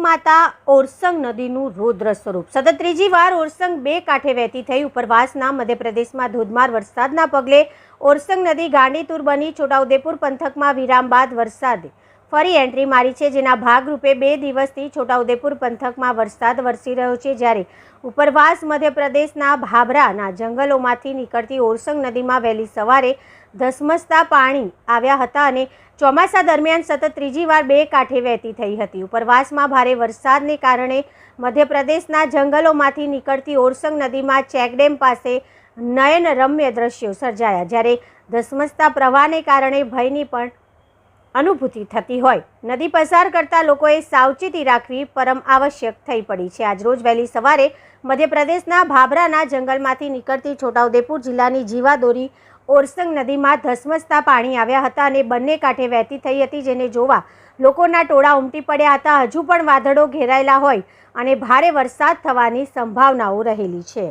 લોકમાતા ઓરસંગ નદીનું રૌદ્ર સ્વરૂપ સતત ત્રીજી વાર ઓરસંગ બે કાંઠે વહેતી થઈ। ઉપરવાસના મધ્યપ્રદેશમાં ધોધમાર વરસાદના પગલે ઓરસંગ નદી ગાંડીતુર બની। છોટાઉદેપુર પંથકમાં વિરામ બાદ વરસાદે ફરી એન્ટ્રી મારી છે, જેના ભાગરૂપે 2 દિવસથી છોટાઉદેપુર પંથકમાં વરસાદ વરસી રહ્યો છે। જ્યારે ઉપરવાસ મધ્યપ્રદેશના ભાભરાના જંગલોમાંથી નીકળતી ઓરસંગ નદીમાં વહેલી સવારે ધસમસતા પાણી આવ્યા હતા અને ચોમાસા દરમિયાન સતત ત્રીજી વાર બે કાંઠે વહેતી થઈ હતી। ઉપરવાસમાં ભારે વરસાદને કારણે મધ્યપ્રદેશના જંગલોમાંથી નીકળતી ઓરસંગ નદીમાં ચેકડેમ પાસે નયનરમ્ય દ્રશ્યો સર્જાયા। જ્યારે ધસમસતા પ્રવાહને કારણે ભયની પણ અનુભૂતિ થતી હોય નદી પસાર કરતા લોકોએ સાવચેતી રાખવી પરમ આવશ્યક થઈ પડી છે। આજરોજ વહેલી સવારે મધ્યપ્રદેશના ભાભરાના જંગલમાંથી નીકળતી છોટાઉદેપુર જિલ્લાની જીવાદોરી ઓરસંગ નદીમાં ધસમસતા પાણી આવ્યા હતા અને બંને કાંઠે વહેતી થઈ હતી, જેને જોવા લોકોના ટોળા ઉમટી પડ્યા હતા। હજુ પણ વાદળો ઘેરાયેલા હોય અને ભારે વરસાદ થવાની સંભાવનાઓ રહેલી છે।